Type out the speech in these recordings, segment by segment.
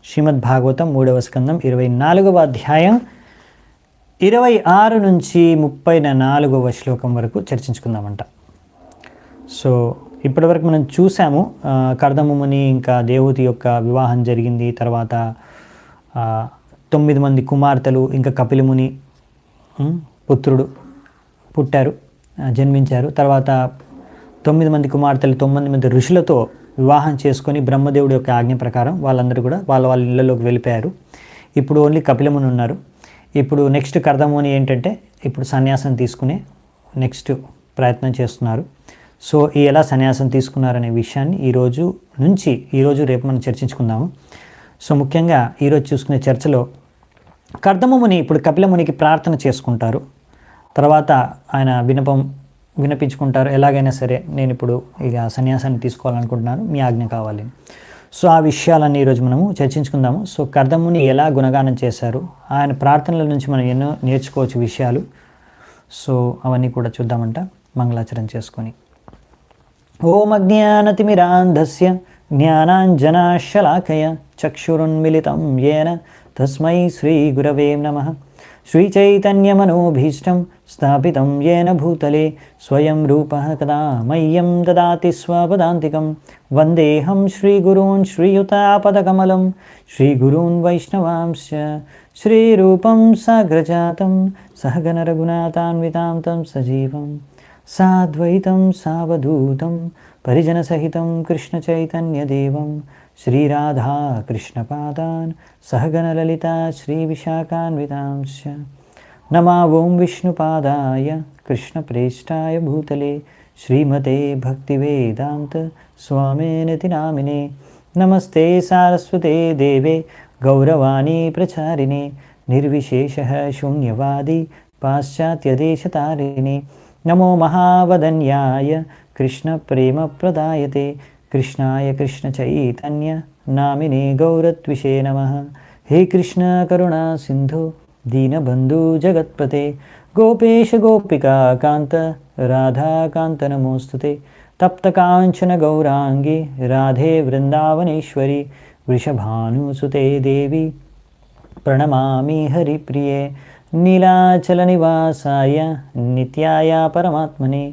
శ్రీమద్ భాగవతం 3వ స్కందం 24వ అధ్యాయం 26 నుంచి 34వ శ్లోకం వరకు చర్చించుకుందామంట. సో ఇప్పటివరకు మనం చూసాము కర్దమముని ఇంకా దేవతి యొక్క వివాహం జరిగింది. తర్వాత 9 మంది కుమార్తెలు ఇంకా కపిలముని పుత్రుడు పుట్టారు, జన్మించారు. తర్వాత 9 మంది కుమార్తెలు 9 మంది ఋషులతో వివాహం చేసుకొని బ్రహ్మదేవుడి యొక్క ఆజ్ఞ ప్రకారం వాళ్ళందరూ కూడా వాళ్ళ ఇళ్ళలోకి వెళ్ళిపోయారు. ఇప్పుడు ఓన్లీ కపిలముని ఉన్నారు. ఇప్పుడు నెక్స్ట్ కర్దముని ఏంటంటే ఇప్పుడు సన్యాసం తీసుకునే నెక్స్ట్ ప్రయత్నం చేస్తున్నారు. సో ఎలా సన్యాసం తీసుకున్నారనే విషయాన్ని ఈరోజు రేపు మనం చర్చించుకుందాము. సో ముఖ్యంగా ఈరోజు చూసుకునే చర్చలో కర్దమముని ఇప్పుడు కపిలమునికి ప్రార్థన చేసుకుంటారు. తర్వాత ఆయన వినిపించుకుంటారు, ఎలాగైనా సరే నేను ఇప్పుడు ఇక సన్యాసాన్ని తీసుకోవాలనుకుంటున్నాను, మీ ఆజ్ఞ కావాలి. సో ఆ విషయాలన్నీ ఈరోజు మనము చర్చించుకుందాము. సో కర్దముని ఎలా గుణగానం చేశారు, ఆయన ప్రార్థనల నుంచి మనం ఎన్నో నేర్చుకోవచ్చు విషయాలు. సో అవన్నీ కూడా చూద్దామంట మంగళాచరణ చేసుకొని. ఓం అజ్ఞానతిమిరాంధస్య జ్ఞానాంజనాశలాకయ చక్షురున్మిలితం యేన తస్మై శ్రీ గురవే నమః. శ్రీచైతన్యమనోభీష్టం స్థాపితం యేన భూతలే స్వయం రూపః కదా మह्यं దదాతి స్వపదాంతికం. వందేహం శ్రీగురూన్ శ్రీయుతాపదకమలం శ్రీగురూన్ వైష్ణవాంశ్చ శ్రీరూపం సాగ్రజాతం సహగణ రఘునాథాన్వితాం తం సజీవం సాద్వైతం సావధూతం పరిజనసహితం కృష్ణచైతన్యదేవం శ్రీరాధా కృష్ణపాదాన్ సహగణ లలితా శ్రీవిశాఖాన్వితాంశ్చ. నమా ఓం విష్ణుపాదాయ కృష్ణప్రేష్టాయ భూతలే శ్రీమతే భక్తివేదాంత స్వామినితి నామినే. నమస్తే సారస్వతే దేవే గౌరవాణి ప్రచారిణే నిర్విశేషః శూన్యవాది పాశ్చాత్యదేశతారిణే. నమో మహావదన్యాయ కృష్ణ ప్రేమ ప్రదాయతే కృష్ణాయ కృష్ణ చైతన్య నామినే గౌరత్విషే నమః. హే కృష్ణ కరుణా సింధు దీనబంధు జగత్పతే గోపేశ గోపికా కాంత రాధాకాంత నమోస్తుతే. తప్తకాంచన గౌరాంగి రాధే వృందావనేశ్వరి వృషభానుసుతే దేవి ప్రణమామి హరిప్రియే. నీలాచల నివాసాయ నిత్యాయ పరమాత్మనే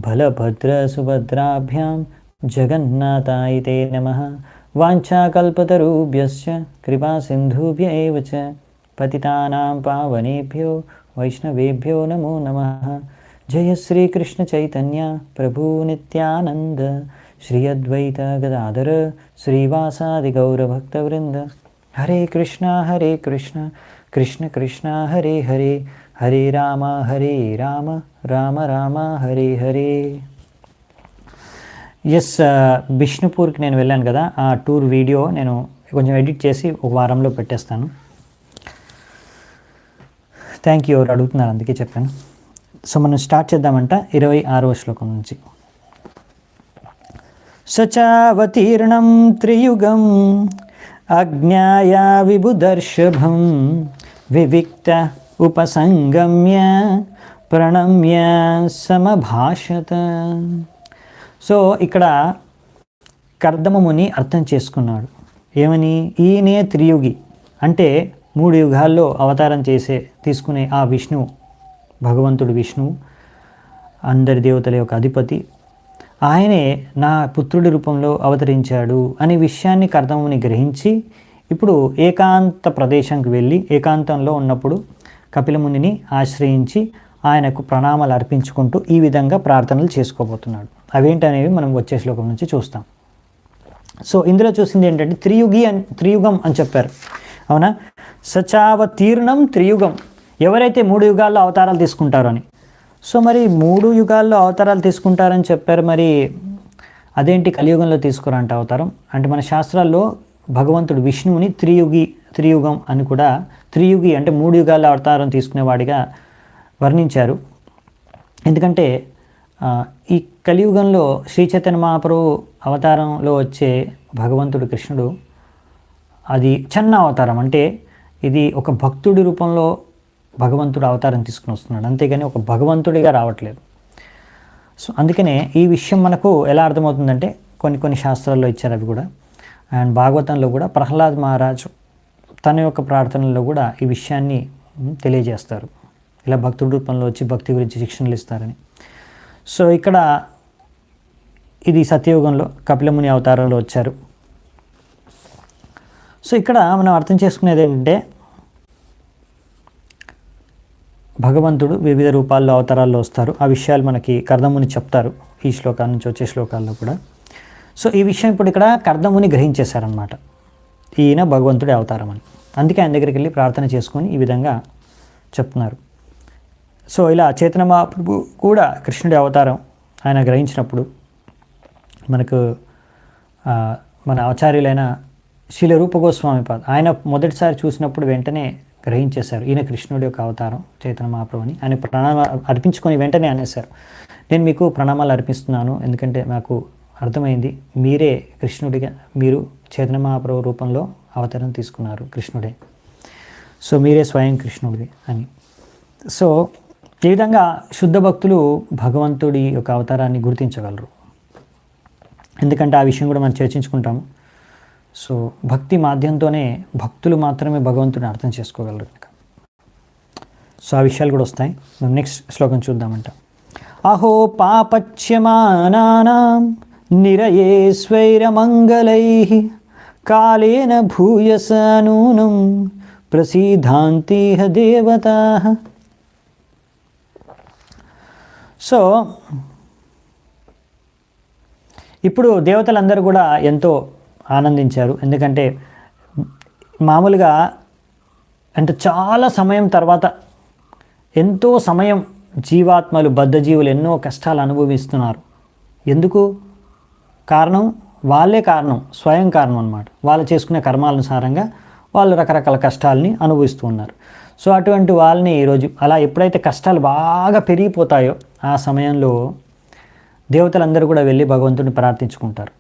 బలభద్ర సుభద్రాభ్యాం జగన్నాథాయ తే నమః. వాంఛాకల్పతరుభ్యశ్చ కృపా సింధుభ్య ఏవ చ పతితానాం పావనేభ్యో వైష్ణవేభ్యో నమో నమః. జయ శ్రీకృష్ణ చైతన్య ప్రభు నిత్యానంద శ్రీ అద్వైత గదాధర శ్రీవాసాది గౌరభక్తవృంద. హరే కృష్ణ కృష్ణ కృష్ణ హరే హరే హరే రామ రామ రామ హరే హరే. ఎస్, బిష్ణుపూర్కి నేను వెళ్ళాను కదా, ఆ టూర్ వీడియో నేను కొంచెం ఎడిట్ చేసి ఒక వారంలో పెట్టేస్తాను. థ్యాంక్ యూ, ఎవరు అడుగుతున్నారు అందుకే చెప్పాను. సో మనం స్టార్ట్ చేద్దామంట 26వ శ్లోకం నుంచి. సచావతీర్ణం త్రియుగం అజ్ఞాయ విబుదర్షభం వివిక్త ఉపసంగమ్య ప్రణమ్య సమభాషత. సో ఇక్కడ కర్దమముని అర్థం చేసుకున్నాడు ఏమని, ఈయనే త్రియుగి అంటే 3 యుగాల్లో అవతారం తీసుకునే ఆ విష్ణువు, భగవంతుడు విష్ణువు, అందరి దేవతల యొక్క అధిపతి, ఆయనే నా పుత్రుడి రూపంలో అవతరించాడు అనే విషయాన్ని కర్దమముని గ్రహించి ఇప్పుడు ఏకాంత ప్రదేశానికి వెళ్ళి ఏకాంతంలో ఉన్నప్పుడు కపిలమునిని ఆశ్రయించి ఆయనకు ప్రణామాలు అర్పించుకుంటూ ఈ విధంగా ప్రార్థనలు చేసుకోబోతున్నాడు. అవేంటనేవి మనం వచ్చే శ్లోకం నుంచి చూస్తాం. సో ఇందులో చూసింది ఏంటంటే త్రియుగం అని చెప్పారు, అవునా. సచావతీర్ణం త్రియుగం, ఎవరైతే 3 యుగాల్లో అవతారాలు తీసుకుంటారో అని. సో మరి 3 యుగాల్లో అవతారాలు తీసుకుంటారని చెప్పారు, మరి అదేంటి కలియుగంలో తీసుకురంట అవతారం అంటే? మన శాస్త్రాల్లో భగవంతుడు విష్ణువుని త్రియుగం అని కూడా, త్రియుగి అంటే 3 యుగాల్లో అవతారం తీసుకునేవాడిగా వర్ణించారు. ఎందుకంటే ఈ కలియుగంలో శ్రీ చైతన్య మహాప్రభు అవతారంలో వచ్చే భగవంతుడు కృష్ణుడు అది చిన్న అవతారం, అంటే ఇది ఒక భక్తుడి రూపంలో భగవంతుడు అవతారం తీసుకుని వస్తున్నాడు, అంతేగాని ఒక భగవంతుడిగా రావట్లేదు. సో అందుకనే ఈ విషయం మనకు ఎలా అర్థమవుతుందంటే కొన్ని శాస్త్రాల్లో ఇచ్చారు అవి కూడా. అండ్ భాగవతంలో కూడా ప్రహ్లాద్ మహారాజు తన యొక్క ప్రార్థనలో కూడా ఈ విషయాన్ని తెలియజేస్తారు. ఇలా భక్తుడి రూపంలో వచ్చి భక్తి గురించి శిక్షణలు ఇస్తారని. సో ఇక్కడ ఇది సత్యయుగంలో కపిలముని అవతారంలో వచ్చారు. సో ఇక్కడ మనం అర్థం చేసుకునేది ఏంటంటే భగవంతుడు వివిధ రూపాల్లో అవతారాల్లో వస్తారు. ఆ విషయాలు మనకి కర్దముని చెప్తారు ఈ శ్లోకాల నుంచి వచ్చే శ్లోకాల్లో కూడా. సో ఈ విషయం ఇప్పుడు ఇక్కడ కర్దముని గ్రహించేశారనమాట, ఈయన భగవంతుడి అవతారం అని. అందుకే ఆయన దగ్గరికి వెళ్ళి ప్రార్థన చేసుకొని ఈ విధంగా చెప్తున్నారు. సో ఇలా చైతన్య మహాప్రభు కూడా కృష్ణుడి అవతారం ఆయన గ్రహించినప్పుడు మనకు మన ఆచార్యులైన శ్రీల రూప గోస్వామి పాద ఆయన మొదటిసారి చూసినప్పుడు వెంటనే గ్రహించేశారు ఈయన కృష్ణుడి యొక్క అవతారం చైతన్య మహాప్రభుని. ఆయన ప్రణామాలు అర్పించుకొని వెంటనే అనేశారు, నేను మీకు ప్రణామాలు అర్పిస్తున్నాను, ఎందుకంటే నాకు అర్థమైంది మీరే కృష్ణుడిగా, మీరు చైతన్య మహాప్రభు రూపంలో అవతారం తీసుకున్నారు కృష్ణుడే, సో మీరే స్వయం కృష్ణుడివి అని. సో ఈ విధంగా శుద్ధ భక్తులు భగవంతుడి యొక్క అవతారాన్ని గుర్తించగలరు. ఎందుకంటే ఆ విషయం కూడా మనం చర్చించుకుంటాము. సో భక్తి మాధ్యంతోనే భక్తులు మాత్రమే భగవంతుడిని అర్థం చేసుకోగలరు కనుక సో ఆ విషయాలు కూడా వస్తాయి. మనం నెక్స్ట్ శ్లోకం చూద్దామంట. అహో పాపచ్యమానానాం నిరయే స్వైరమంగళైః కాలేన భూయస నూనం ప్రసీదాంతిహ దేవతాః. సో ఇప్పుడు దేవతలందరూ కూడా ఎంతో ఆనందించారు. ఎందుకంటే మామూలుగా అంటే చాలా సమయం తర్వాత, ఎంతో సమయం జీవాత్మలు బద్ధజీవులు ఎన్నో కష్టాలు అనుభవిస్తున్నారు. ఎందుకు కారణం? వాళ్ళే కారణం, స్వయం కారణం అన్నమాట. వాళ్ళు చేసుకునే కర్మానుసారంగా వాళ్ళు రకరకాల కష్టాలని అనుభవిస్తూ ఉన్నారు. సో అటువంటి వాళ్ళని ఈరోజు అలా ఎప్పుడైతే కష్టాలు బాగా పెరిగిపోతాయో ఆ సమయంలో దేవతలందరూ కూడా వెళ్ళి భగవంతుడిని ప్రార్థించుకుంటారు.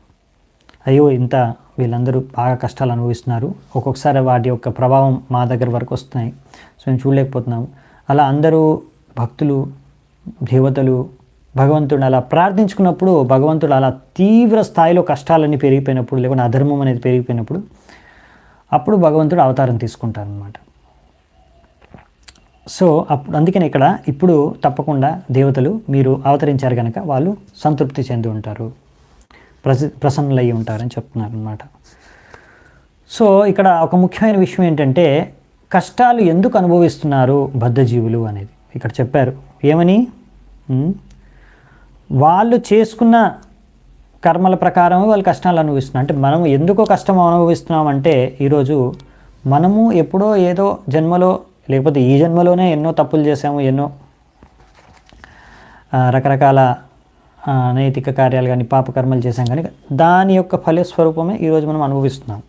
అయ్యో ఇంత వీళ్ళందరూ బాగా కష్టాలు అనుభవిస్తున్నారు, ఒక్కొక్కసారి వాటి యొక్క ప్రభావం మా దగ్గర వరకు వస్తున్నాయి, సో మేము చూడలేకపోతున్నాము. అలా అందరూ భక్తులు దేవతలు భగవంతుడిని అలా ప్రార్థించుకున్నప్పుడు భగవంతుడు అలా తీవ్ర స్థాయిలో కష్టాలన్నీ పెరిగిపోయినప్పుడు, లేకుంటే అధర్మం అనేది పెరిగిపోయినప్పుడు అప్పుడు భగవంతుడు అవతారం తీసుకుంటారనమాట. సో అప్పుడు అందుకని ఇక్కడ ఇప్పుడు తప్పకుండా దేవతలు మీరు అవతరించారు కనుక వాళ్ళు సంతృప్తి చెంది ఉంటారు, ప్రసన్నులయ్యి ఉంటారని చెప్తున్నారు అనమాట. సో ఇక్కడ ఒక ముఖ్యమైన విషయం ఏంటంటే కష్టాలు ఎందుకు అనుభవిస్తున్నారు బద్ధజీవులు అనేది ఇక్కడ చెప్పారు. ఏమని? వాళ్ళు చేసుకున్న కర్మల ప్రకారం వాళ్ళు కష్టాలు అనుభవిస్తున్నారు. అంటే మనం ఎందుకో కష్టం అనుభవిస్తున్నామంటే ఈరోజు మనము ఎప్పుడో ఏదో జన్మలో లేకపోతే ఈ జన్మలోనే ఎన్నో తప్పులు చేసాము, ఎన్నో రకరకాల నైతిక కార్యాలు కానీ పాపకర్మలు చేసాం కానీ దాని యొక్క ఫలస్వరూపమే ఈరోజు మనం అనుభవిస్తున్నాం,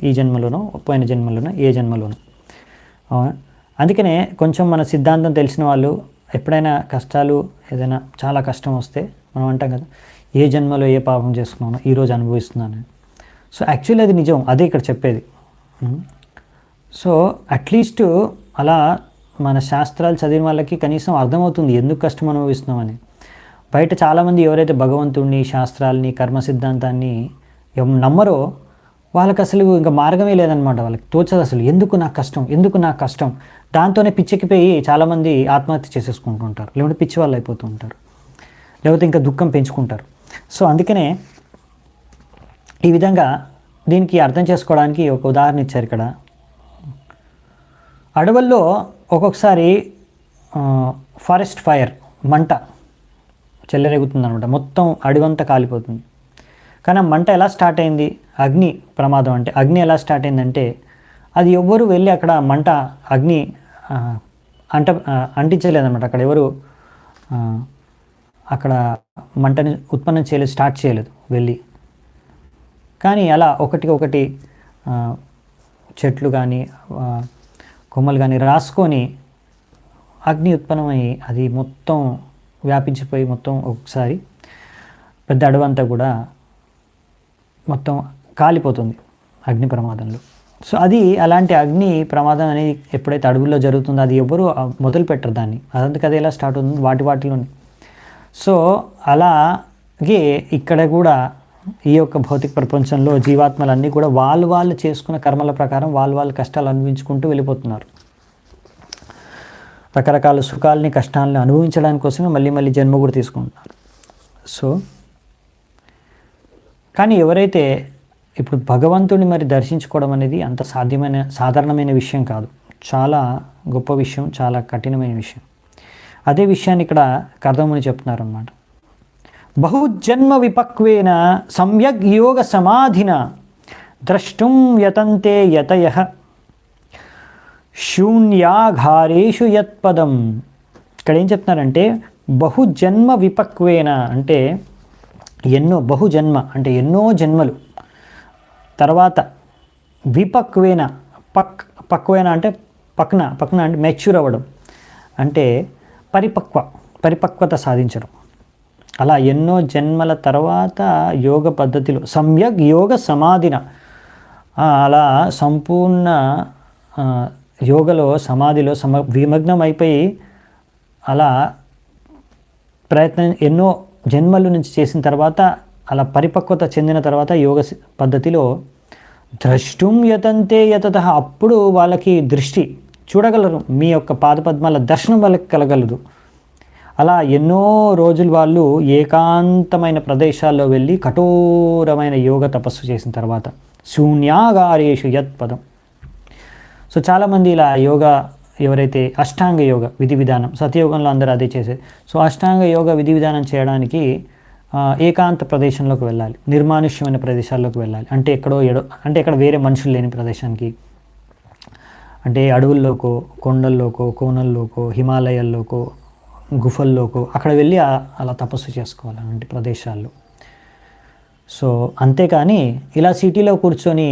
ఈ జన్మలోనో పోయిన జన్మలోనో ఏ జన్మలోనో. అందుకనే కొంచెం మన సిద్ధాంతం తెలిసిన వాళ్ళు ఎప్పుడైనా కష్టాలు ఏదైనా చాలా కష్టం వస్తే మనం అంటాం కదా, ఏ జన్మలో ఏ పాపం చేసుకున్నానో ఈరోజు అనుభవిస్తున్నాను. సో యాక్చువల్లీ అది నిజం, అదే ఇక్కడ చెప్పేది. సో అట్లీస్ట్ అలా మన శాస్త్రాలు చదివిన వాళ్ళకి కనీసం అర్థమవుతుంది ఎందుకు కష్టం అనుభవిస్తున్నామని. బయట చాలామంది ఎవరైతే భగవంతుడిని, శాస్త్రాలని, కర్మ సిద్ధాంతాన్ని నమ్మరో వాళ్ళకి అసలు ఇంకా మార్గమే లేదనమాట. వాళ్ళకి తోచదు అసలు ఎందుకు నాకు కష్టం, ఎందుకు నాకు కష్టం. దాంతోనే పిచ్చెక్కిపోయి చాలామంది ఆత్మహత్య చేసేసుకుంటుంటారు, లేకుంటే పిచ్చి వాళ్ళు అయిపోతూ ఉంటారు, లేకపోతే ఇంకా దుఃఖం పెంచుకుంటారు. సో అందుకనే ఈ విధంగా దీనికి అర్థం చేసుకోవడానికి ఒక ఉదాహరణ ఇచ్చారు ఇక్కడ. అడవుల్లో ఒక్కొక్కసారి ఫారెస్ట్ ఫైర్, మంట చెల్లరేగుతుంది అనమాట, మొత్తం అడవంతా కాలిపోతుంది. కానీ ఆ మంట ఎలా స్టార్ట్ అయింది? అగ్ని ప్రమాదం. అంటే అగ్ని ఎలా స్టార్ట్ అయిందంటే అది ఎవ్వరు వెళ్ళి అక్కడ మంట అగ్ని అంటించలేదన్నమాట. అక్కడ ఎవరు అక్కడ మంటని ఉత్పన్నం చేయలేదు, స్టార్ట్ చేయలేదు వెళ్ళి. కానీ అలా ఒకటి చెట్లు కానీ కొమ్మలు కానీ రాసుకొని అగ్ని ఉత్పన్నమై అది మొత్తం వ్యాపించిపోయి మొత్తం ఒకసారి పెద్ద అడవంతా కూడా మొత్తం కాలిపోతుంది అగ్ని ప్రమాదంలో. సో అది అలాంటి అగ్ని ప్రమాదం అనేది ఎప్పుడైతే అడవుల్లో జరుగుతుందో అది ఎవరు మొదలు పెట్టరు దాన్ని, అదంతకు అది ఎలా స్టార్ట్ అవుతుంది వాటిలోనే. సో అలాగే ఇక్కడ కూడా ఈ యొక్క భౌతిక ప్రపంచంలో జీవాత్మలన్నీ కూడా వాళ్ళు చేసుకున్న కర్మల ప్రకారం వాళ్ళు కష్టాలు అనుభవించుకుంటూ వెళ్ళిపోతున్నారు. రకరకాల సుఖాలని కష్టాలని అనుభవించడానికి కోసమే మళ్ళీ జన్మ కూడా తీసుకుంటున్నారు. సో కానీ ఎవరైతే ఇప్పుడు భగవంతుడిని మరి దర్శించుకోవడం అనేది అంత సాధారణమైన విషయం కాదు, చాలా గొప్ప విషయం, చాలా కఠినమైన విషయం. అదే విషయాన్ని ఇక్కడ కర్దముని చెప్తున్నారు అన్నమాట. బహుజన్మ విపక్వేన సమ్యగ్ యోగ సమాధిన ద్రష్టుం యతంతే యతయః శూన్యాఘారేషు యత్పదం. ఇక్కడ ఏం చెప్తున్నారంటే బహుజన్మ విపక్వేన అంటే బహుజన్మ అంటే ఎన్నో జన్మలు తర్వాత, విపక్వేన పక్వేన అంటే పక్న అంటే మెచ్యూర్ అవ్వడం అంటే పరిపక్వత సాధించడం. అలా ఎన్నో జన్మల తర్వాత యోగ పద్ధతిలో సమ్యక్ యోగ సమాధిన అలా సంపూర్ణ యోగలో సమాధిలో విమగ్నం అయిపోయి అలా ఎన్నో జన్మల నుంచి చేసిన తర్వాత అలా పరిపక్వత చెందిన తర్వాత యోగ పద్ధతిలో ద్రష్టుం యతంతే యతతః అప్పుడు వాళ్ళకి దృష్టి చూడగలరు, మీ యొక్క పాదపద్మాల దర్శనం వాళ్ళకి కలగలదు. అలా ఎన్నో రోజులు వాళ్ళు ఏకాంతమైన ప్రదేశాల్లో వెళ్ళి కఠోరమైన యోగ తపస్సు చేసిన తర్వాత శూన్యాగారేషు యత్పదం. సో చాలామంది ఇలా యోగా ఎవరైతే అష్టాంగ యోగ విధి విధానం, సత్యయోగంలో అందరూ అదే చేసేది. సో అష్టాంగ యోగ విధి విధానం చేయడానికి ఏకాంత ప్రదేశంలోకి వెళ్ళాలి, నిర్మానుష్యమైన ప్రదేశాల్లోకి వెళ్ళాలి. అంటే ఎక్కడ వేరే మనుషులు లేని ప్రదేశానికి, అంటే అడవుల్లోకో కొండల్లోకో కోనల్లోకో హిమాలయాల్లోకో గుఫల్లోకో అక్కడ వెళ్ళి అలా తపస్సు చేసుకోవాలి అలాంటి ప్రదేశాల్లో. సో అంతేకాని ఇలా సిటీలో కూర్చొని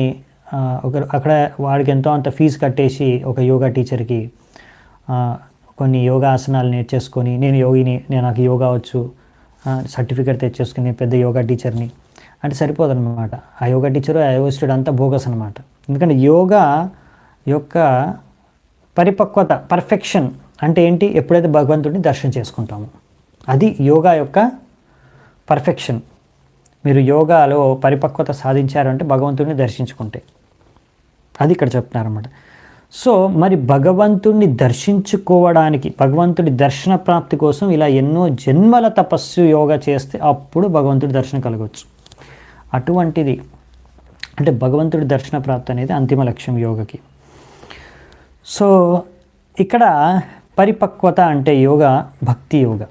అక్కడ వాడికి ఎంతో అంత ఫీజు కట్టేసి ఒక యోగా టీచర్కి కొన్ని యోగా ఆసనాలు నేర్చేసుకొని నేను యోగిని, నాకు యోగా వచ్చు, సర్టిఫికేట్ తెచ్చేసుకుని పెద్ద యోగా టీచర్ని అంటే సరిపోదన్నమాట. ఆ యోగా టీచరు ఆ యోగా స్టూడెంట్ అంతా బోగస్ అనమాట. ఎందుకంటే యోగా యొక్క పరిపక్వత పర్ఫెక్షన్ అంటే ఏంటి, ఎప్పుడైతే భగవంతుడిని దర్శనం చేసుకుంటామో అది యోగా యొక్క పర్ఫెక్షన్. మీరు యోగాలో పరిపక్వత సాధించారంటే భగవంతుడిని దర్శించుకుంటే, అది ఇక్కడ చెప్తున్నారన్నమాట. సో మరి భగవంతుడిని దర్శించుకోవడానికి, భగవంతుడి దర్శన ప్రాప్తి కోసం ఇలా ఎన్నో జన్మల తపస్సు యోగా చేస్తే అప్పుడు భగవంతుడి దర్శనం కలగవచ్చు. అటువంటిది అంటే భగవంతుడి దర్శన ప్రాప్తి అనేది అంతిమ లక్ష్యం యోగకి. సో ఇక్కడ పరిపక్వత అంటే యోగా భక్తి యోగ,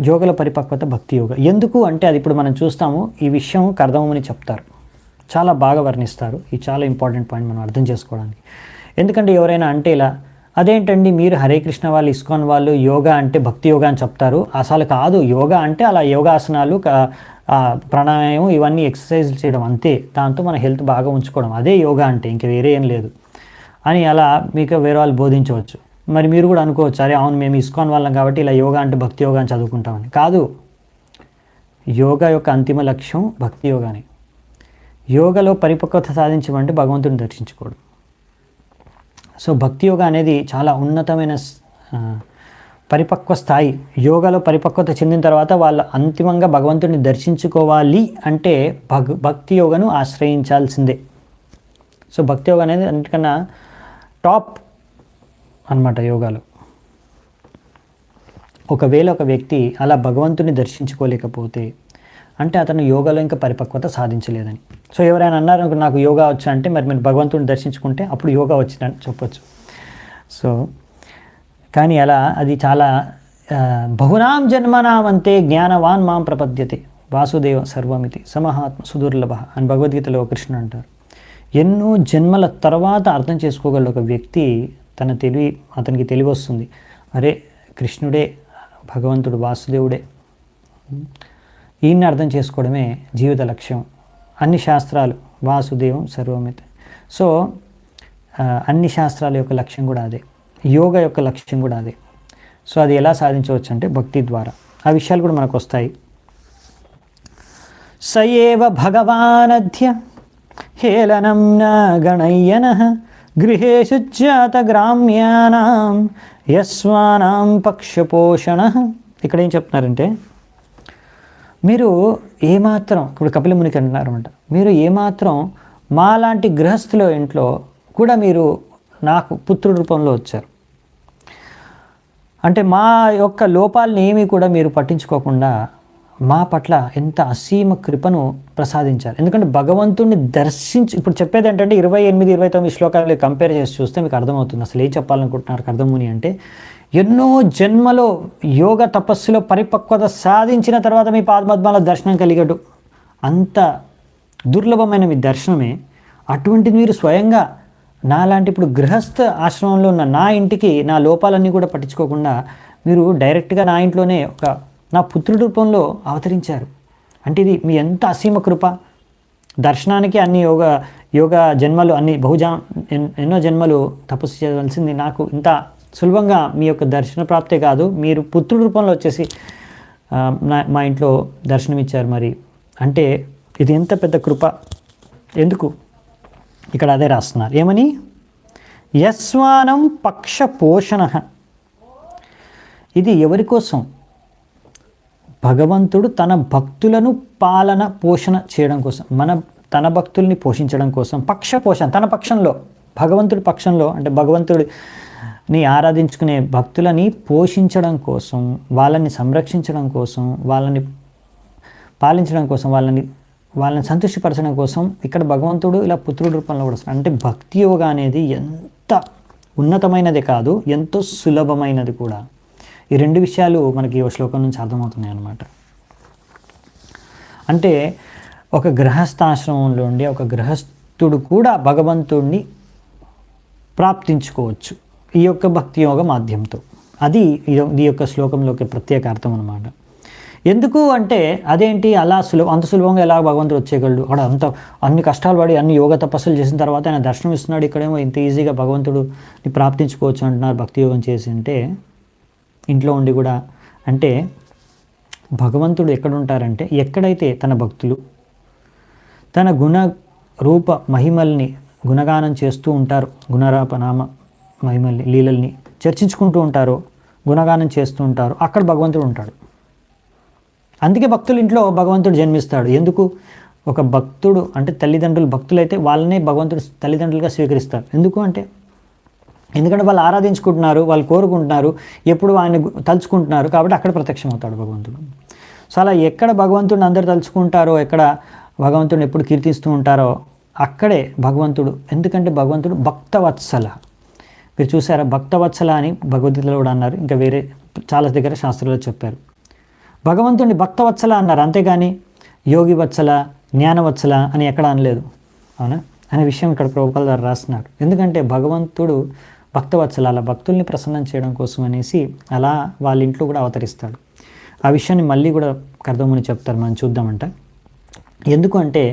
యోగల పరిపక్వత భక్తి యోగ. ఎందుకు అంటే అది ఇప్పుడు మనం చూస్తాము. ఈ విషయం కర్దమని చెప్తారు, చాలా బాగా వర్ణిస్తారు. ఇది చాలా ఇంపార్టెంట్ పాయింట్ మనం అర్థం చేసుకోవడానికి. ఎందుకంటే ఎవరైనా అంటే ఇలా అదేంటండి మీరు హరే కృష్ణ వాళ్ళు ఇస్కాన్ వాళ్ళు యోగా అంటే భక్తి యోగా అని చెప్తారు, అసలు కాదు. యోగా అంటే అలా యోగాసనాలు ప్రాణాయామం ఇవన్నీ ఎక్సర్సైజ్లు చేయడం అంతే, దాంతో మన హెల్త్ బాగా ఉంచుకోవడం, అదే యోగా అంటే, ఇంక వేరే ఏం లేదు అని అలా మీకు వేరే వాళ్ళు బోధించవచ్చు. మరి మీరు కూడా అనుకోవచ్చు, అరే అవును మేము ఇస్కాన్ వాళ్ళం కాబట్టి ఇలా యోగా అంటే భక్తి యోగా అని చదువుకుంటామని. కాదు, యోగా యొక్క అంతిమ లక్ష్యం భక్తి యోగానే. యోగలో పరిపక్వత సాధించమంటే భగవంతుడిని దర్శించుకోవడం. సో భక్తి యోగా అనేది చాలా ఉన్నతమైన పరిపక్వ స్థాయి. యోగాలో పరిపక్వత చెందిన తర్వాత వాళ్ళు అంతిమంగా భగవంతుడిని దర్శించుకోవాలి అంటే భక్తి యోగను ఆశ్రయించాల్సిందే. సో భక్తి యోగా అనేది అన్నిటికన్నా టాప్ అన్నమాట యోగాలో. ఒకవేళ ఒక వ్యక్తి అలా భగవంతుని దర్శించుకోలేకపోతే అంటే అతను యోగాలో ఇంకా పరిపక్వత సాధించలేదని. సో ఎవరైనా అన్నారు నాకు యోగా వచ్చా అంటే మరి మీరు భగవంతుని దర్శించుకుంటే అప్పుడు యోగా వచ్చిందని చెప్పొచ్చు. సో కానీ అలా అది చాలా బహునాం జన్మనామంతే జ్ఞానవాన్ మాం ప్రపద్యతే వాసుదేవ సర్వమితి సమహాత్మ సుదుర్లభ అని భగవద్గీతలో కృష్ణుడు అంటారు. ఎన్నో జన్మల తర్వాత అర్థం చేసుకోగల ఒక వ్యక్తి అతనికి తెలివి వస్తుంది, అరే కృష్ణుడే భగవంతుడు వాసుదేవుడే, ఈయన్ని అర్థం చేసుకోవడమే జీవిత లక్ష్యం. అన్ని శాస్త్రాలు వాసుదేవం సర్వమితి. సో అన్ని శాస్త్రాల యొక్క లక్ష్యం కూడా అదే, యోగ యొక్క లక్ష్యం కూడా అదే. సో అది ఎలా సాధించవచ్చు అంటే భక్తి ద్వారా. ఆ విషయాలు కూడా మనకు వస్తాయి. సయేవ భగవానధ్య హేళనం న గణయ్యనః గృహేషు జాత గ్రామ్యానాం యస్వానాం పక్షపోషణః. ఇక్కడ ఏం చెప్తున్నారంటే మీరు ఏమాత్రం ఇప్పుడు కపిల మునికి అంటున్నారన్నమాట, మీరు ఏమాత్రం మాలాంటి గృహస్థుల ఇంట్లో కూడా మీరు నాకు పుత్రుడి రూపంలో వచ్చారు. అంటే మా యొక్క లోపాలని ఏమీ కూడా మీరు పట్టించుకోకుండా మా పట్ల ఎంత అసీమ కృపను ప్రసాదించారు. ఎందుకంటే భగవంతుడిని దర్శించి, ఇప్పుడు చెప్పేది ఏంటంటే 28, 29 శ్లోకాలు కంపేర్ చేసి చూస్తే మీకు అర్థమవుతుంది అసలు ఏం చెప్పాలనుకుంటున్నారు కర్దముని అంటే. ఎన్నో జన్మలో యోగ తపస్సులో పరిపక్వత సాధించిన తర్వాత మీ పాదపద్మాల దర్శనం కలిగడు, అంత దుర్లభమైన మీ దర్శనమే. అటువంటిది మీరు స్వయంగా నాలాంటి ఇప్పుడు గృహస్థ ఆశ్రమంలో ఉన్న నా ఇంటికి నా లోపాలన్నీ కూడా పట్టించుకోకుండా మీరు డైరెక్ట్గా నా ఇంట్లోనే నా పుత్రుడి రూపంలో అవతరించారు. అంటే ఇది మీ ఎంత అసీమ కృప. దర్శనానికి అన్ని యోగ జన్మలు, అన్ని ఎన్నో జన్మలు తపస్సు చేయవలసింది నాకు ఇంత సులభంగా మీ యొక్క దర్శన ప్రాప్తే కాదు, మీరు పుత్రుడి రూపంలో వచ్చేసి మా ఇంట్లో దర్శనమిచ్చారు. మరి అంటే ఇది ఎంత పెద్ద కృప. ఎందుకు ఇక్కడ అదే రాస్తున్నారు, ఏమని? యస్వానం పక్ష పోషణ. ఇది ఎవరి కోసం? భగవంతుడు తన భక్తులను పాలన పోషణ చేయడం కోసం, తన భక్తుల్ని పోషించడం కోసం పక్ష పోషణ, తన పక్షంలో, భగవంతుడి పక్షంలో అంటే భగవంతుడిని ఆరాధించుకునే భక్తులని పోషించడం కోసం, వాళ్ళని సంరక్షించడం కోసం, వాళ్ళని పాలించడం కోసం, వాళ్ళని సంతృష్టిపరచడం కోసం ఇక్కడ భగవంతుడు ఇలా పుత్రుడి రూపంలో కూడా వస్తున్నాడు. అంటే భక్తి యోగ అనేది ఎంత ఉన్నతమైనది కాదు, ఎంతో సులభమైనది కూడా. ఈ రెండు విషయాలు మనకి ఈ శ్లోకం నుంచి అర్థమవుతున్నాయి అన్నమాట. అంటే ఒక గృహస్థాశ్రమంలో ఉండి ఒక గృహస్థుడు కూడా భగవంతుడిని ప్రాప్తించుకోవచ్చు ఈ యొక్క భక్తి యోగ మాధ్యమంతో. అది ఈ యొక్క శ్లోకంలోకి ప్రత్యేక అర్థం అన్నమాట. ఎందుకు అంటే అదేంటి అలా అంత సులభంగా ఎలా భగవంతుడు వచ్చేయగలడు? అక్కడ అన్ని కష్టాలు పడి అన్ని యోగ తపస్సులు చేసిన తర్వాత ఆయన దర్శనం ఇస్తున్నాడు, ఇక్కడేమో ఇంత ఈజీగా భగవంతుడిని ప్రాప్తించుకోవచ్చు అంటున్నారు భక్తి యోగం చేసి. అంటే ఇంట్లో ఉండి కూడా, అంటే భగవంతుడు ఎక్కడుంటారంటే ఎక్కడైతే తన భక్తులు తన గుణ రూప మహిమల్ని గుణగానం చేస్తూ ఉంటారు, గుణరూప నామ మహిమల్ని లీలల్ని చర్చించుకుంటూ ఉంటారో, గుణగానం చేస్తూ ఉంటారో, అక్కడ భగవంతుడు ఉంటాడు. అందుకే భక్తుల ఇంట్లో భగవంతుడు జన్మిస్తాడు. ఎందుకు? ఒక భక్తుడు అంటే తల్లిదండ్రులు భక్తులైతే వాళ్ళనే భగవంతుడు తల్లిదండ్రులుగా స్వీకరిస్తారు. ఎందుకంటే వాళ్ళు ఆరాధించుకుంటున్నారు, వాళ్ళు కోరుకుంటున్నారు, ఎప్పుడు ఆయన తలుచుకుంటున్నారు, కాబట్టి అక్కడ ప్రత్యక్షమవుతాడు భగవంతుడు. సో అలా ఎక్కడ భగవంతుడిని అందరు తలుచుకుంటారో, ఎక్కడ భగవంతుడిని ఎప్పుడు కీర్తిస్తూ ఉంటారో అక్కడే భగవంతుడు. ఎందుకంటే భగవంతుడు భక్తవత్సల. మీరు చూసారా, భక్తవత్సల అని భగవద్గీతలో కూడా అన్నారు, ఇంకా వేరే చాలా దగ్గర శాస్త్రాల్లో చెప్పారు. భగవంతుడిని భక్తవత్సల అన్నారు, అంతేగాని యోగి వత్సల, జ్ఞానవత్సల అని ఎక్కడ అనలేదు. అవునా అనే విషయం ఇక్కడ ప్రభుపాల ద్వారా రాస్తున్నారు. ఎందుకంటే భగవంతుడు భక్తవత్సల, అలా భక్తుల్ని ప్రసన్నం చేయడం కోసం అనేసి అలా వాళ్ళ ఇంట్లో కూడా అవతరిస్తాడు. ఆ విషయాన్ని మళ్ళీ కూడా కర్దముని చెప్తారు, మనం చూద్దామంట. ఎందుకు అంటే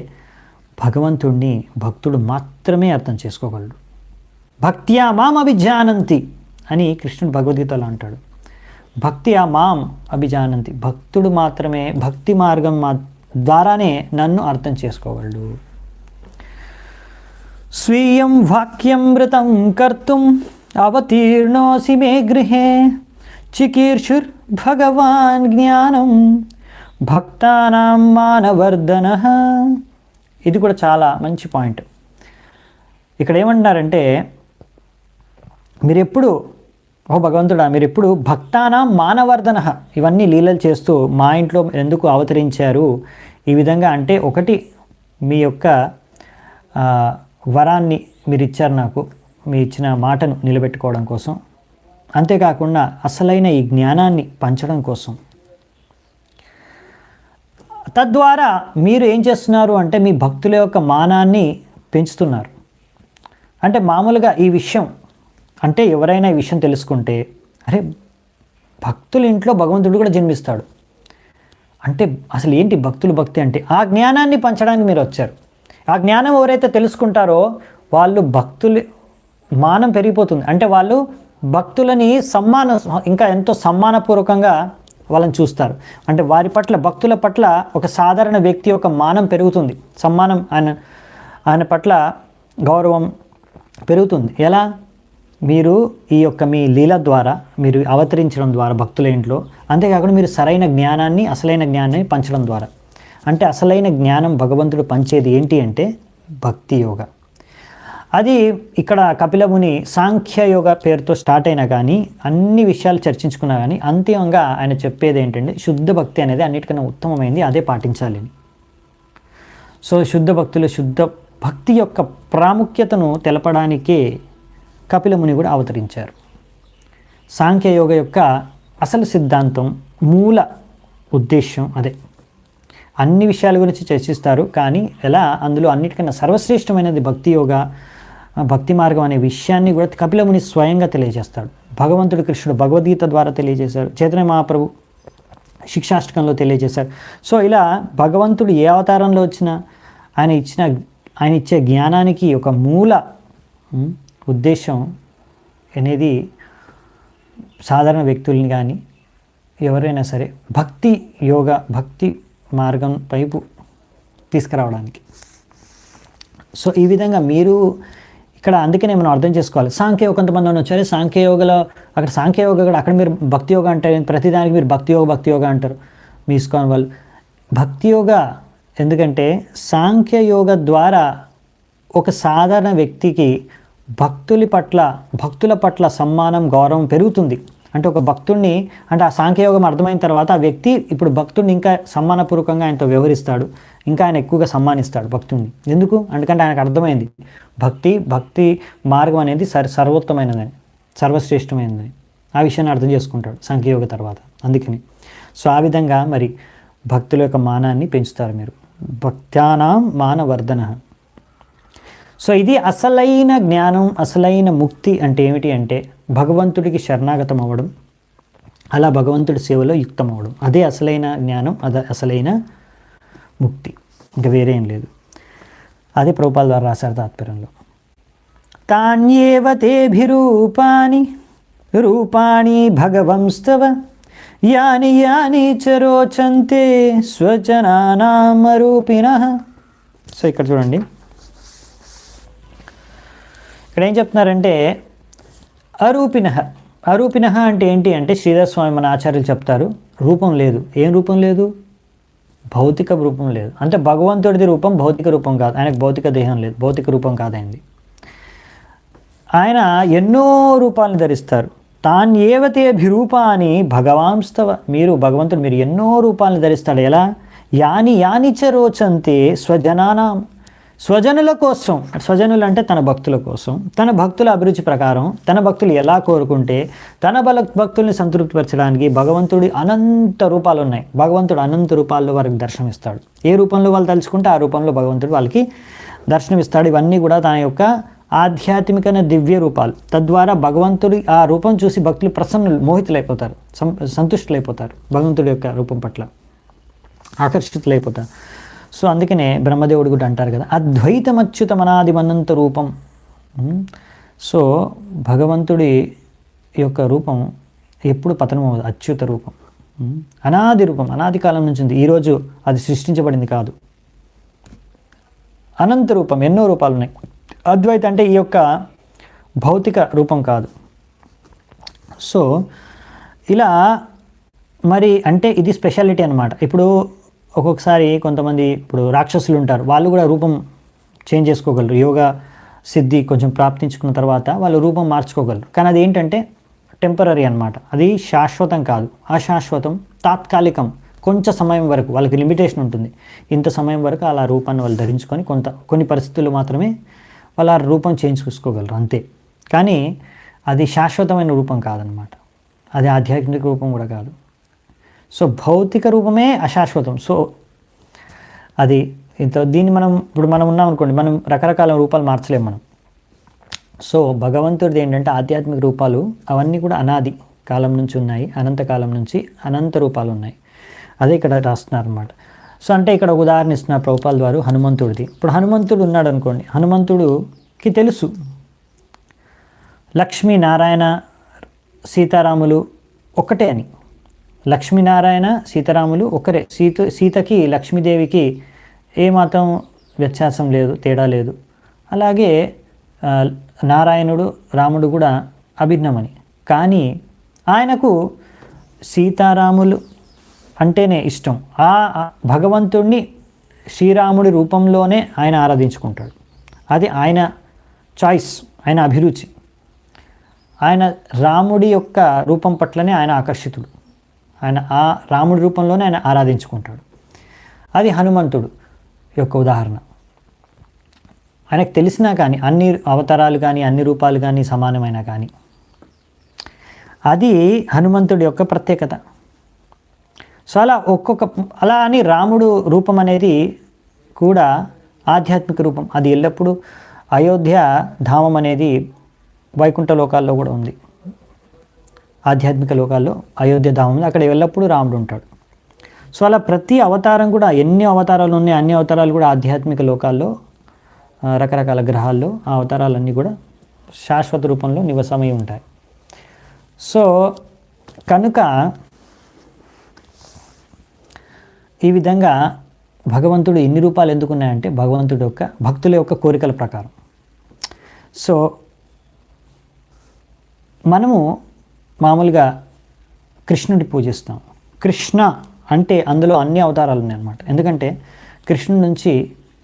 భగవంతుడిని భక్తుడు మాత్రమే అర్థం చేసుకోగలడు. భక్త్యా మాం అభిజానంతి అని కృష్ణుడు భగవద్గీతలో అంటాడు. భక్త్యా మాం అభిజానంతి, భక్తుడు మాత్రమే భక్తి మార్గం ద్వారానే నన్ను అర్థం చేసుకోగలడు. స్వీయం వాక్యమృతం కర్తుం అవతీర్ణోసి మే గృహే చికీర్షుర్ భగవాన్ జ్ఞానం భక్తానాం మానవర్ధనః. ఇది కూడా చాలా మంచి పాయింట్. ఇక్కడ ఏమంటున్నారంటే మీరెప్పుడు భగవంతుడా మీరెప్పుడు భక్తానాం మానవర్ధనః, ఇవన్నీ లీలలు చేస్తూ మా ఇంట్లో ఎందుకు అవతరించారు ఈ విధంగా అంటే, ఒకటి మీ యొక్క వరాన్ని మీరు ఇచ్చారు నాకు, మీ ఇచ్చిన మాటను నిలబెట్టుకోవడం కోసం, అంతేకాకుండా అసలైన ఈ జ్ఞానాన్ని పంచడం కోసం. తద్వారా మీరు ఏం చేస్తున్నారు అంటే మీ భక్తుల యొక్క మానాన్ని పెంచుతున్నారు. అంటే మామూలుగా ఈ విషయం అంటే ఎవరైనా ఈ విషయం తెలుసుకుంటే, అరే భక్తుల ఇంట్లో భగవంతుడు కూడా జన్మిస్తాడు అంటే అసలు ఏంటి భక్తి అంటే, ఆ జ్ఞానాన్ని పంచడానికి మీరు వచ్చారు. ఆ జ్ఞానం ఎవరైతే తెలుసుకుంటారో వాళ్ళు భక్తులు మానం పెరిగిపోతుంది. అంటే వాళ్ళు భక్తులని ఇంకా ఎంతో సమ్మానపూర్వకంగా వాళ్ళని చూస్తారు. అంటే వారి పట్ల భక్తుల పట్ల ఒక సాధారణ వ్యక్తి యొక్క మానం పెరుగుతుంది, సమ్మానం, ఆయన పట్ల గౌరవం పెరుగుతుంది. ఎలా మీరు ఈ యొక్క మీ లీల ద్వారా మీరు అవతరించడం ద్వారా భక్తుల ఇంట్లో, అంతేకాకుండా మీరు సరైన జ్ఞానాన్ని, అసలైన జ్ఞానాన్ని పంచడం ద్వారా. అంటే అసలైన జ్ఞానం భగవంతుడు పంచేది ఏంటి అంటే భక్తి యోగ. అది ఇక్కడ కపిలముని సాంఖ్యయోగ పేరుతో స్టార్ట్ అయినా కానీ, అన్ని విషయాలు చర్చించుకున్నా కానీ, అంతిమంగా ఆయన చెప్పేది ఏంటంటే శుద్ధ భక్తి అనేది అన్నిటికన్నా ఉత్తమమైంది, అదే పాటించాలి. సో శుద్ధ భక్తులు, శుద్ధ భక్తి యొక్క ప్రాముఖ్యతను తెలపడానికే కపిలముని కూడా అవతరించారు. సాంఖ్యయోగ యొక్క అసలు సిద్ధాంతం, మూల ఉద్దేశం అదే. అన్ని విషయాల గురించి చర్చిస్తారు, కానీ ఎలా అందులో అన్నిటికన్నా సర్వశ్రేష్టమైనది భక్తి యోగ, భక్తి మార్గం అనే విషయాన్ని కూడా కపిలముని స్వయంగా తెలియజేస్తాడు. భగవంతుడు కృష్ణుడు భగవద్గీత ద్వారా తెలియజేశాడు, చైతన్య మహాప్రభు శిక్షాష్టకంలో తెలియజేశాడు. సో ఇలా భగవంతుడు ఏ అవతారంలో వచ్చినా ఆయన ఇచ్చే జ్ఞానానికి ఒక మూల ఉద్దేశం అనేది సాధారణ వ్యక్తుల్ని కానీ ఎవరైనా సరే భక్తి యోగ, భక్తి మార్గం వైపు తీసుకురావడానికి. సో ఈ విధంగా మీరు ఇక్కడ అందుకనే మనం అర్థం చేసుకోవాలి. సాంఖ్యయోగ కొంతమంది వచ్చారు, సాంఖ్యయోగలో అక్కడ సాంఖ్యయోగ కూడా, అక్కడ మీరు భక్తి యోగ అంటారు, ప్రతిదానికి మీరు భక్తి యోగ అంటారు మీ ఇస్కాన్ వాళ్ళు. భక్తి యోగ ఎందుకంటే సాంఖ్యయోగ ద్వారా ఒక సాధారణ వ్యక్తికి భక్తుల పట్ల సమ్మానం, గౌరవం పెరుగుతుంది. అంటే ఒక భక్తుడిని, అంటే ఆ సాంఖ్యయోగం అర్థమైన తర్వాత ఆ వ్యక్తి ఇప్పుడు భక్తుడిని ఇంకా సమ్మానపూర్వకంగా ఆయనతో వ్యవహరిస్తాడు, ఇంకా ఆయన ఎక్కువగా సమ్మానిస్తాడు భక్తుడిని. ఎందుకు? ఎందుకంటే ఆయనకు అర్థమైంది భక్తి మార్గం అనేది సర్వోత్తమైనదని, సర్వశ్రేష్టమైనదని. ఆ విషయాన్ని అర్థం చేసుకుంటాడు సాంఖ్యయోగ తర్వాత. అందుకని సో ఆ విధంగా మరి భక్తుల యొక్క మానాన్ని పెంచుతారు మీరు. భక్త్యానాం మానవర్ధన. సో ఇది అసలైన జ్ఞానం, అసలైన ముక్తి అంటే ఏమిటి అంటే భగవంతుడికి శరణాగతం అవ్వడం, అలా భగవంతుడి సేవలో యుక్తం అవ్వడం. అదే అసలైన జ్ఞానం, అదే అసలైన ముక్తి, ఇంకా వేరే ఏం లేదు. అదే ప్రభుపాల ద్వారా రాశారు తాత్పర్యంలో. తాన్యేవ రూపాణి భగవంస్తవ యాని యాని చరోచంతే స్వజనానామరూపిణః. సో ఇక్కడ చూడండి, ఇక్కడ ఏం చెప్తున్నారంటే అరూపిణః అంటే ఏంటి అంటే శ్రీధర స్వామి మన ఆచార్యులు చెప్తారు, రూపం లేదు. ఏం రూపం లేదు? భౌతిక రూపం లేదు. అంటే భగవంతుడిది రూపం భౌతిక రూపం కాదు, ఆయనకు భౌతిక దేహం లేదు, భౌతిక రూపం కాదైంది. ఆయన ఎన్నో రూపాలను ధరిస్తారు. తాన్యేవతేభిరూపాని భగవాంస్తవ. భగవంతుడు మీరు ఎన్నో రూపాలను ధరిస్తాడు. ఎలా? యాని చ రోచంతే స్వజనానాం. స్వజనుల కోసం, స్వజనులు అంటే తన భక్తుల కోసం, తన భక్తుల అభిరుచి ప్రకారం, తన భక్తులు ఎలా కోరుకుంటే తన భక్తుల్ని సంతృప్తిపరచడానికి భగవంతుడి అనంత రూపాలు ఉన్నాయి. భగవంతుడు అనంత రూపాల్లో వారికి దర్శనమిస్తాడు. ఏ రూపంలో వాళ్ళు తలుచుకుంటే ఆ రూపంలో భగవంతుడు వాళ్ళకి దర్శనమిస్తాడు. ఇవన్నీ కూడా తన యొక్క ఆధ్యాత్మికమైన దివ్య రూపాలు. తద్వారా భగవంతుడి ఆ రూపం చూసి భక్తులు మోహితులైపోతారు, సంతుష్టులైపోతారు, భగవంతుడి యొక్క రూపం పట్ల ఆకర్షితులైపోతారు. సో అందుకనే బ్రహ్మదేవుడు కూడా అంటారు కదా, అద్వైతమచ్యుతమనాదిమనంత రూపం. సో భగవంతుడి యొక్క రూపం ఎప్పుడు పతనం అవ్వదు, అచ్యుత రూపం, అనాది రూపం, అనాది కాలం నుంచి ఉంది. ఈరోజు అది సృష్టించబడింది కాదు, అనంత రూపం, ఎన్నో రూపాలు ఉన్నాయి. అద్వైత అంటే ఈ యొక్క భౌతిక రూపం కాదు. సో ఇలా మరి అంటే ఇది స్పెషాలిటీ అన్నమాట. ఇప్పుడు ఒక్కొక్కసారి కొంతమంది ఇప్పుడు రాక్షసులు ఉంటారు, వాళ్ళు కూడా రూపం చేంజ్ చేసుకోగలరు. యోగా సిద్ధి కొంచెం ప్రాప్తించుకున్న తర్వాత వాళ్ళు రూపం మార్చుకోగలరు. కానీ అది ఏంటంటే టెంపరీ అన్నమాట, అది శాశ్వతం కాదు, అశాశ్వతం, తాత్కాలికం. కొంచెం సమయం వరకు వాళ్ళకి లిమిటేషన్ ఉంటుంది. ఇంత సమయం వరకు అలా రూపాన్ని వాళ్ళు ధరించుకొని కొన్ని పరిస్థితులు మాత్రమే వాళ్ళు ఆ రూపం చేంజ్ చేసుకోగలరు అంతే. కానీ అది శాశ్వతమైన రూపం కాదనమాట, అది ఆధ్యాత్మిక రూపం కూడా కాదు. సో భౌతిక రూపమే అశాశ్వతం. సో అది దీన్ని మనం ఉన్నాం అనుకోండి, మనం రకరకాల రూపాలు మార్చలేము మనం. సో భగవంతుడిది ఏంటంటే ఆధ్యాత్మిక రూపాలు అవన్నీ కూడా అనాది కాలం నుంచి ఉన్నాయి, అనంతకాలం నుంచి అనంత రూపాలు ఉన్నాయి. అదే ఇక్కడ రాస్తున్నారు అనమాట. సో అంటే ఇక్కడ ఒక ఉదాహరణ ఇస్తున్నారు ప్రభుపాల ద్వారా హనుమంతుడిది. ఇప్పుడు హనుమంతుడు ఉన్నాడు అనుకోండి, హనుమంతుడికి తెలుసు లక్ష్మీనారాయణ సీతారాములు ఒక్కటే అని. లక్ష్మీనారాయణ సీతారాములు ఒకరే. సీతకి లక్ష్మీదేవికి ఏమాత్రం వ్యత్యాసం లేదు, తేడా లేదు. అలాగే నారాయణుడు రాముడు కూడా అభిన్నమని. కానీ ఆయనకు సీతారాములు అంటేనే ఇష్టం. ఆ భగవంతుడిని శ్రీరాముడి రూపంలోనే ఆయన ఆరాధించుకుంటాడు. అది ఆయన చాయిస్, ఆయన అభిరుచి. ఆయన రాముడి యొక్క రూపం పట్లనే ఆయన ఆకర్షితుడు. ఆయన ఆ రాముడి రూపంలోనే ఆయన ఆరాధించుకుంటాడు. అది హనుమంతుడు యొక్క ఉదాహరణ. ఆయనకు తెలిసినా కానీ అన్ని అవతారాలు కానీ అన్ని రూపాలు కానీ సమానమైన కానీ అది హనుమంతుడి యొక్క ప్రత్యేకత. సో అలా అని రాముడు రూపం అనేది కూడా ఆధ్యాత్మిక రూపం. అది ఎల్లప్పుడూ అయోధ్య ధామం అనేది వైకుంఠ లోకాల్లో కూడా ఉంది. ఆధ్యాత్మిక లోకాల్లో అయోధ్య ధామం ఉంది, అక్కడ ఎల్లప్పుడూ రాముడు ఉంటాడు. సో అలా ప్రతి అవతారం కూడా, ఎన్ని అవతారాలు ఉన్నాయి అన్ని అవతారాలు కూడా ఆధ్యాత్మిక లోకాల్లో రకరకాల గ్రహాల్లో ఆ అవతారాలన్నీ కూడా శాశ్వత రూపంలో నివసమై ఉంటాయి. సో కనుక ఈ విధంగా భగవంతుడు ఇన్ని రూపాలు ఎందుకున్నాయంటే భగవంతుడి యొక్క భక్తుల యొక్క కోరికల ప్రకారం. సో మనము మామూలుగా కృష్ణుడి పూజిస్తాం. కృష్ణ అంటే అందులో అన్ని అవతారాలు ఉన్నాయన్నమాట. ఎందుకంటే కృష్ణుడి నుంచి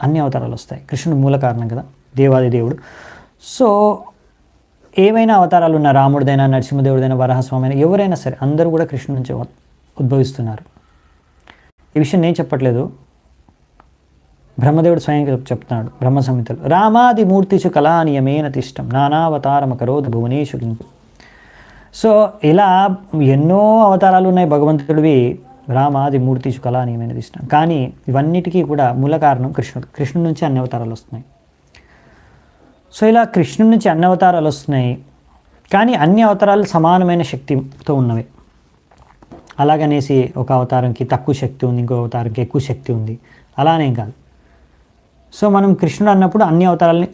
అన్ని అవతారాలు వస్తాయి. కృష్ణుడు మూల కారణం కదా, దేవాది దేవుడు. సో ఏవైనా అవతారాలు ఉన్న రాముడిదైనా నరసింహదేవుడైనా వరాహస్వామి అయినా ఎవరైనా సరే అందరూ కూడా కృష్ణుడి నుంచి ఉద్భవిస్తున్నారు. ఈ విషయం నేను చెప్పట్లేదు, బ్రహ్మదేవుడు స్వయంగా చెప్తున్నాడు బ్రహ్మ సంహితలు. రామాది మూర్తిషు కళానియమేన తిష్టం నానావతారమకరోధ భువనేషు. సో ఇలా ఎన్నో అవతారాలు ఉన్నాయి భగవంతుడివి. రామాది మూర్తిషు కళానియమేన తిష్టం. కానీ ఇవన్నిటికీ కూడా మూల కారణం కృష్ణుడు. కృష్ణుడి నుంచి అన్ని అవతారాలు వస్తున్నాయి. సో ఇలా కృష్ణుడి నుంచి అన్ని అవతారాలు వస్తున్నాయి. కానీ అన్ని అవతారాలు సమానమైన శక్తితో ఉన్నవి. అలాగనేసి ఒక అవతారంకి తక్కువ శక్తి ఉంది, ఇంకో అవతారంకి ఎక్కువ శక్తి ఉంది, అలానేం కాదు. సో మనం కృష్ణుడు అన్నప్పుడు అన్ని అవతారాలని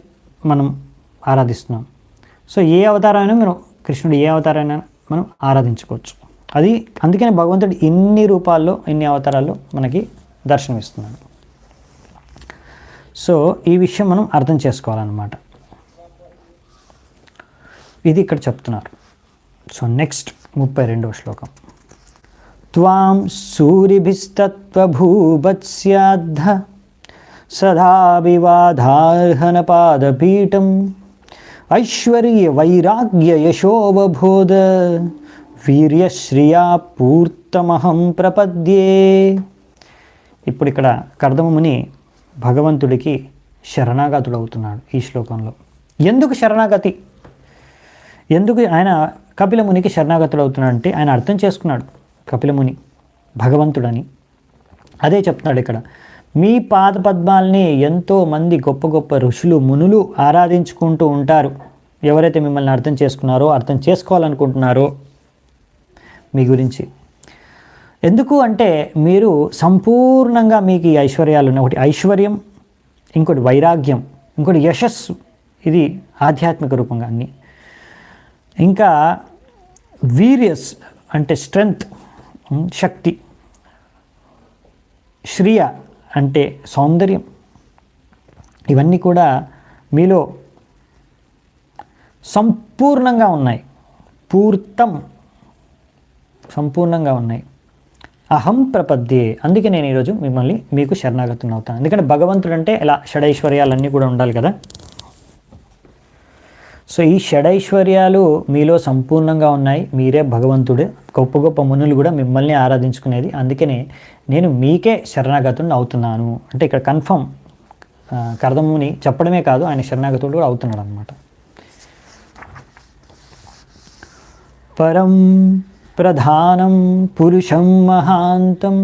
మనం ఆరాధిస్తున్నాం. సో ఏ అవతారాన్ని మనం కృష్ణుడు ఏ అవతారాన్ని మనం ఆరాధించుకోవచ్చు. అది అందుకని భగవంతుడు ఇన్ని రూపాల్లో ఇన్ని అవతారాల్లో మనకి దర్శనమిస్తున్నాడు. సో ఈ విషయం మనం అర్థం చేసుకోవాలన్నమాట. ఇది ఇక్కడ చెప్తున్నారు. సో నెక్స్ట్ 32వ శ్లోకం. త్వాం సూరిభిస్తత్వభూవత్స్యాద్ధ సదా వివాదార్హన పాదపీఠం ఐశ్వర్య వైరాగ్య యశోవబోధ వీర్యశ్రియా పూర్తమహం ప్రపద్యే. ఇప్పుడు ఇక్కడ కర్దమముని భగవంతుడికి శరణాగతుడవుతున్నాడు ఈ శ్లోకంలో. ఎందుకు శరణాగతి, ఎందుకు ఆయన కపిలమునికి శరణాగతుడు అవుతున్నాడు అంటే ఆయన అర్థం చేసుకున్నాడు కపిలముని భగవంతుడని. అదే చెప్తున్నాడు ఇక్కడ. మీ పాద పద్మాల్ని ఎంతోమంది గొప్ప గొప్ప ఋషులు మునులు ఆరాధించుకుంటూ ఉంటారు. ఎవరైతే మిమ్మల్ని అర్థం చేసుకున్నారో అర్థం చేసుకోవాలనుకుంటున్నారో మీ గురించి. ఎందుకు అంటే మీరు సంపూర్ణంగా మీకు ఈ ఐశ్వర్యాలు ఉన్నాయి. ఒకటి ఐశ్వర్యం, ఇంకోటి వైరాగ్యం, ఇంకోటి యశస్సు. ఇది ఆధ్యాత్మిక రూపంగా అన్నీ. ఇంకా వీర్యస్ అంటే స్ట్రెంగ్త్, శక్తి. శ్రియ అంటే సౌందర్యం. ఇవన్నీ కూడా మీలో సంపూర్ణంగా ఉన్నాయి. సంపూర్ణంగా ఉన్నాయి. అహం ప్రపద్యే. అందుకే నేను ఈరోజు మీకు శరణాగతుని అవుతాను. ఎందుకంటే భగవంతుడు అంటే ఇలా షడైశ్వర్యాలన్నీ కూడా ఉండాలి కదా. సో ఈ షడైశ్వర్యాలు మీలో సంపూర్ణంగా ఉన్నాయి. మీరే భగవంతుడే. గొప్ప గొప్ప మునులు కూడా మిమ్మల్ని ఆరాధించుకునేది. అందుకనే నేను మీకే శరణాగతుడిని అవుతున్నాను అంటే ఇక్కడ కన్ఫర్మ్ కర్దముని చెప్పడమే కాదు, ఆయన శరణాగతుడు కూడా అవుతున్నాడు అన్నమాట. పరం ప్రధానం పురుషం మహాంతం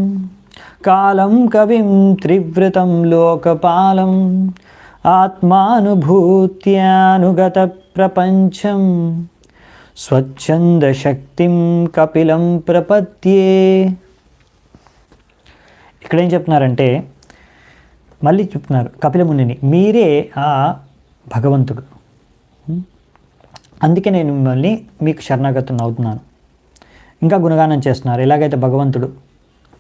కాలం కవిం త్రివ్రతం లోకపాలం ఆత్మానుభూత్యానుగత ప్రపంచం స్వచ్ఛంద శక్తిం కపిలం ప్రపద్యే. ఇక్కడ ఏం చెప్తున్నారంటే మళ్ళీ చెప్తున్నారు కపిలమునిని, మీరే ఆ భగవంతుడు. అందుకే నేను మిమ్మల్ని మీకు శరణాగతుని అవుతున్నాను. ఇంకా గుణగానం చేస్తున్నారు. ఎలాగైతే భగవంతుడు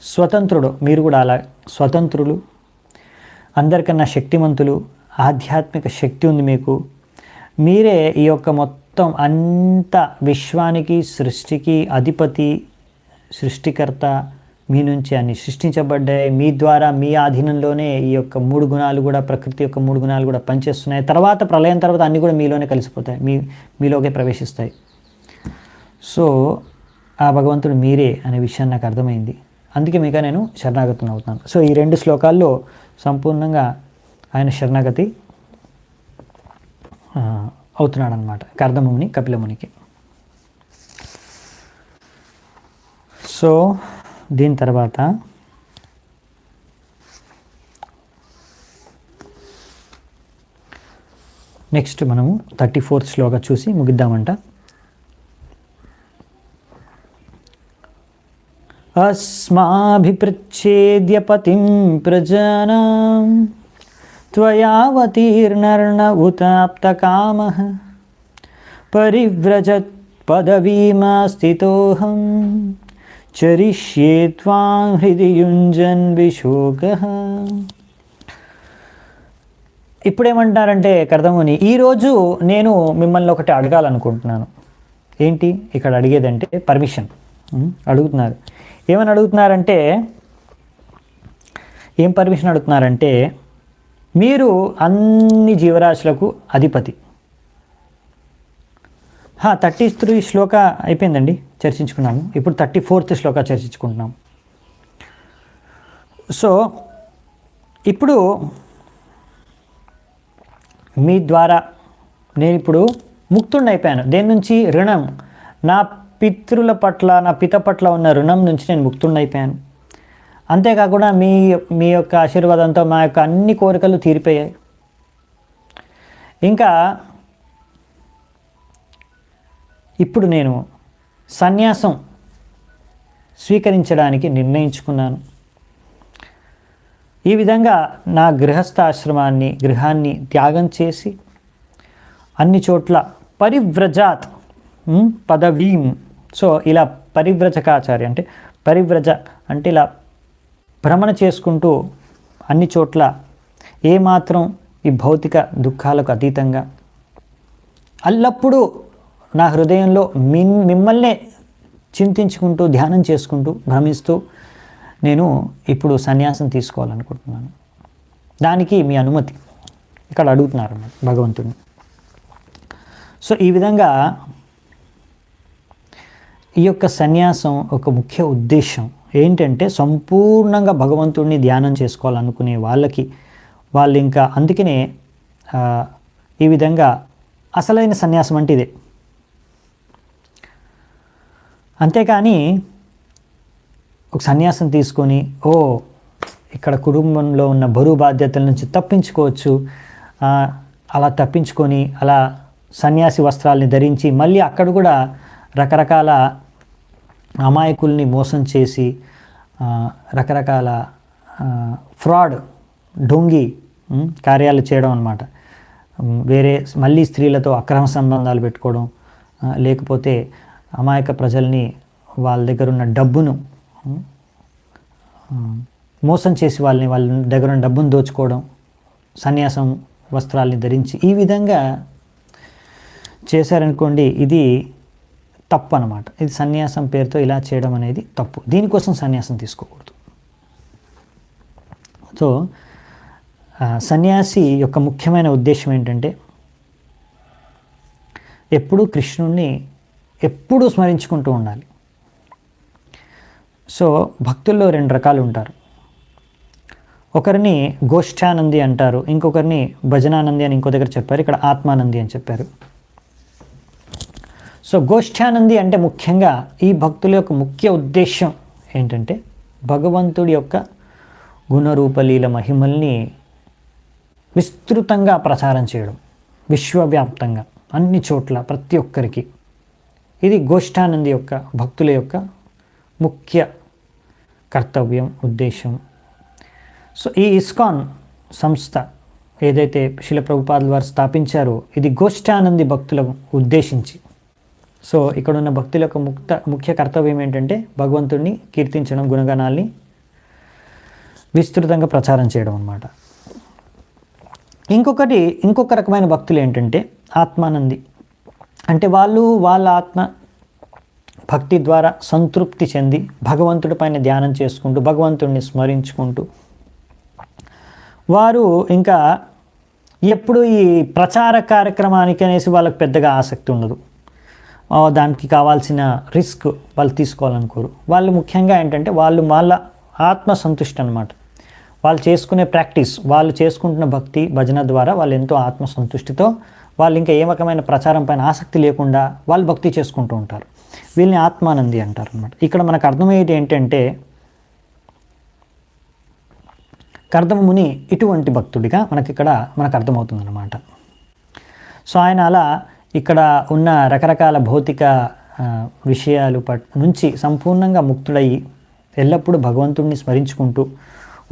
స్వతంత్రుడు, మీరు కూడా అలా స్వతంత్రులు, అందరికన్నా శక్తిమంతులు, ఆధ్యాత్మిక శక్తి ఉంది మీకు. మీరే ఈ యొక్క మొత్తం అంత విశ్వానికి సృష్టికి అధిపతి, సృష్టికర్త. మీ నుంచి అన్ని సృష్టించబడ్డాయి. మీ ద్వారా మీ ఆధీనంలోనే ఈ యొక్క 3 గుణాలు కూడా, ప్రకృతి యొక్క 3 గుణాలు కూడా పనిచేస్తున్నాయి. తర్వాత ప్రళయం తర్వాత అన్నీ కూడా మీలోనే కలిసిపోతాయి, మీలోకే ప్రవేశిస్తాయి. సో ఆ భగవంతుడు మీరే అనే విషయాన్ని నాకు అర్థమైంది. అందుకే మీకు నేను శరణాగతం అవుతాను. సో ఈ 2 శ్లోకాల్లో సంపూర్ణంగా ఆయన శరణాగతి అవుతున్నాడు అనమాట, కర్దమముని కపిలమునికి. సో దీని తర్వాత నెక్స్ట్ మనము 34th శ్లోక చూసి ముగిద్దామంట. అస్మాభిపృచ్ఛేద్య పతిం ప్రజానాం త్వయావతీర్ణర్ణ ఉతాప్తకామః పరివ్రజత్ పదవీమాస్థితోహం చరిష్యే త్వాం హృది యుంజన్ విశోకః. ఇప్పుడేమంటారంటే కర్దముని, ఈరోజు నేను మిమ్మల్ని ఒకటి అడగాలనుకుంటున్నాను. ఏంటి ఇక్కడ అడిగేదంటే పర్మిషన్ అడుగుతున్నారు. ఏమని అడుగుతున్నారంటే, ఏం పర్మిషన్ అడుగుతున్నారంటే, మీరు అన్ని జీవరాశులకు అధిపతి. 33 శ్లోక అయిపోయిందండి, చర్చించుకున్నాము. ఇప్పుడు 34th శ్లోక చర్చించుకుంటున్నాం. సో ఇప్పుడు మీ ద్వారా నేను ఇప్పుడు ముక్తుడిని అయిపోయాను. దేని నుంచి? రుణం. నా పితృల పట్ల, నా పిత పట్ల ఉన్న రుణం నుంచి నేను ముక్తుడిని అయిపోయాను. అంతేకాకుండా మీ యొక్క ఆశీర్వాదంతో మా యొక్క అన్ని కోరికలు తీరిపోయాయి. ఇంకా ఇప్పుడు నేను సన్యాసం స్వీకరించడానికి నిర్ణయించుకున్నాను. ఈ విధంగా నా గృహాన్ని త్యాగం చేసి అన్ని చోట్ల పరివ్రజాత్ పదవీం. సో ఇలా పరివ్రజకాచార్య అంటే పరివ్రజ అంటే ఇలా భ్రమణ చేసుకుంటూ అన్ని చోట్ల ఏమాత్రం ఈ భౌతిక దుఃఖాలకు అతీతంగా అల్లప్పుడూ నా హృదయంలో మిమ్మల్నే చింతించుకుంటూ, ధ్యానం చేసుకుంటూ, భ్రమిస్తూ నేను ఇప్పుడు సన్యాసం తీసుకోవాలనుకుంటున్నాను. దానికి మీ అనుమతి ఇక్కడ అడుగుతున్నారు భగవంతుడిని. సో ఈ విధంగా ఈ యొక్క సన్యాసం ఒక ముఖ్య ఉద్దేశం ఏంటంటే, సంపూర్ణంగా భగవంతుడిని ధ్యానం చేసుకోవాలనుకునే వాళ్ళు ఇంకా అందుకనే ఈ విధంగా అసలైన సన్యాసం అంటే ఇదే. అంతేకాని ఒక సన్యాసం తీసుకొని ఇక్కడ కుటుంబంలో ఉన్న బరువు బాధ్యతల నుంచి తప్పించుకోవచ్చు, అలా తప్పించుకొని అలా సన్యాసి వస్త్రాలని ధరించి మళ్ళీ అక్కడ కూడా రకరకాల అమాయకుల్ని మోసం చేసి రకరకాల ఫ్రాడ్, డొంగి కార్యాలు చేయడం అన్నమాట. వేరే మళ్ళీ స్త్రీలతో అక్రమ సంబంధాలు పెట్టుకోవడం, లేకపోతే అమాయక ప్రజల్ని వాళ్ళ దగ్గర ఉన్న డబ్బును మోసం చేసి వాళ్ళ దగ్గర ఉన్న డబ్బును దోచుకోవడం, సన్యాసం వస్త్రాల్ని ధరించి ఈ విధంగా చేశారనుకోండి, ఇది తప్పు అన్నమాట. ఇది సన్యాసం పేరుతో ఇలా చేయడం అనేది తప్పు. దీనికోసం సన్యాసం తీసుకోకూడదు. సో సన్యాసి యొక్క ముఖ్యమైన ఉద్దేశం ఏంటంటే, ఎప్పుడూ కృష్ణుణ్ణి ఎప్పుడూ స్మరించుకుంటూ ఉండాలి. సో భక్తుల్లో 2 రకాలు ఉంటారు. ఒకరిని గోష్ఠానంది అంటారు, ఇంకొకరిని భజనానంది అని ఇంకో దగ్గర చెప్పారు, ఇక్కడ ఆత్మానంది అని చెప్పారు. సో గోష్ఠానంది అంటే ముఖ్యంగా ఈ భక్తుల యొక్క ముఖ్య ఉద్దేశం ఏంటంటే, భగవంతుడి యొక్క గుణరూపలీల మహిమల్ని విస్తృతంగా ప్రచారం చేయడం, విశ్వవ్యాప్తంగా అన్ని చోట్ల ప్రతి ఒక్కరికి. ఇది గోష్ఠానంది యొక్క భక్తుల యొక్క ముఖ్య కర్తవ్యం, ఉద్దేశం. సో ఈ ఇస్కాన్ సంస్థ ఏదైతే శిల ప్రభుపాదుల వారు స్థాపించారో, ఇది గోష్ఠానంది భక్తులకు ఉద్దేశించి. సో ఇక్కడ ఉన్న భక్తుల యొక్క ముఖ్య కర్తవ్యం ఏంటంటే, భగవంతుడిని కీర్తించడం, గుణగణాల్ని విస్తృతంగా ప్రచారం చేయడం అన్నమాట. ఇంకొక రకమైన భక్తులు ఏంటంటే ఆత్మానంది. అంటే వాళ్ళ ఆత్మ భక్తి ద్వారా సంతృప్తి చెంది భగవంతుడి పైన ధ్యానం చేసుకుంటూ భగవంతుడిని స్మరించుకుంటూ వారు ఇంకా ఎప్పుడు ఈ ప్రచార కార్యక్రమానికి అనేసి వాళ్ళకి పెద్దగా ఆసక్తి ఉండదు. దానికి కావాల్సిన రిస్క్ వాళ్ళు తీసుకోవాలనుకోరు. వాళ్ళు ముఖ్యంగా ఏంటంటే వాళ్ళ ఆత్మ సంతుష్టి అనమాట. వాళ్ళు చేసుకునే ప్రాక్టీస్, వాళ్ళు చేసుకుంటున్న భక్తి భజన ద్వారా వాళ్ళు ఎంతో ఆత్మ సంతుష్టితో వాళ్ళు ఇంకా ఏ రకమైన ప్రచారం పైన ఆసక్తి లేకుండా వాళ్ళు భక్తి చేసుకుంటూ ఉంటారు. వీళ్ళని ఆత్మానంది అంటారు అనమాట. ఇక్కడ మనకు అర్థమయ్యేది ఏంటంటే కర్దమముని ఇటువంటి భక్తుడిగా మనకు అర్థమవుతుంది అన్నమాట. సో ఆయన అలా ఇక్కడ ఉన్న రకరకాల భౌతిక విషయాలు నుంచి సంపూర్ణంగా ముక్తుడయ్యి ఎల్లప్పుడూ భగవంతుడిని స్మరించుకుంటూ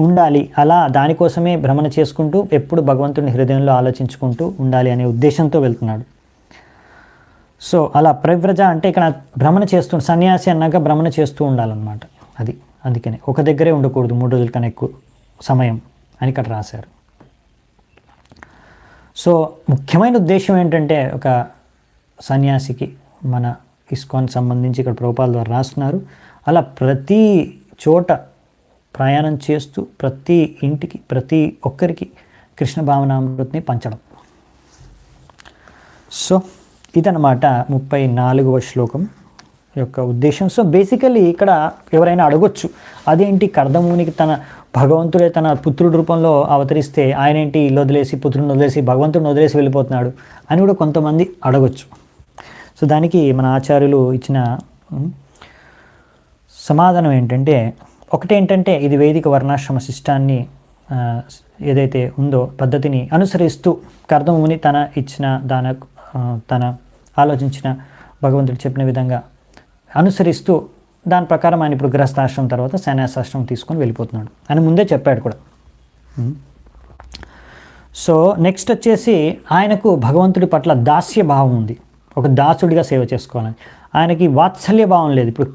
ఉండాలి. అలా దానికోసమే భ్రమణ చేసుకుంటూ ఎప్పుడు భగవంతుడిని హృదయంలో ఆలోచించుకుంటూ ఉండాలి అనే ఉద్దేశంతో వెళ్తున్నాడు. సో అలా ప్రవ్రజ అంటే ఇక్కడ భ్రమణ సన్యాసి అన్నాక భ్రమణ చేస్తూ ఉండాలన్నమాట. అందుకనే ఒక దగ్గరే ఉండకూడదు 3 రోజుల కన్నా ఎక్కువ సమయం అని ఇక్కడ రాశారు. సో ముఖ్యమైన ఉద్దేశం ఏంటంటే ఒక సన్యాసికి మన ఇస్కాన్ సంబంధించి ఇక్కడ ప్రభుపాల ద్వారా రాస్తున్నారు. అలా ప్రతి చోట ప్రయాణం చేస్తూ ప్రతి ఇంటికి ప్రతి ఒక్కరికి కృష్ణ భావనామృతిని పంచడం. సో ఇదన్నమాట 34వ శ్లోకం యొక్క ఉద్దేశం. సో బేసికలీ ఇక్కడ ఎవరైనా అడగొచ్చు, అదేంటి కర్దమునికి భగవంతుడే తన పుత్రుడి రూపంలో అవతరిస్తే ఆయన ఏంటి ఇల్లు వదిలేసి పుత్రుడిని వదిలేసి భగవంతుడిని వదిలేసి వెళ్ళిపోతున్నాడు అని కూడా కొంతమంది అడగొచ్చు. సో దానికి మన ఆచార్యులు ఇచ్చిన సమాధానం ఏంటంటే ఒకటేంటంటే ఇది వైదిక వర్ణాశ్రమ శిష్టాన్ని ఏదైతే ఉందో పద్ధతిని అనుసరిస్తూ కర్దముని తన ఆలోచించిన భగవంతుడు చెప్పిన విధంగా అనుసరిస్తూ దాని ప్రకారం ఆయన ఇప్పుడు గృహస్థాశ్రమం తర్వాత సన్యాసాశ్రమం తీసుకొని వెళ్ళిపోతున్నాడు అని ముందే చెప్పాడు కూడా. సో నెక్స్ట్ వచ్చేసి ఆయనకు భగవంతుడి పట్ల దాస్య భావం ఉంది. ఒక దాసుడిగా సేవ చేసుకోవాలని. ఆయనకి వాత్సల్య భావం లేదు. ఇప్పుడు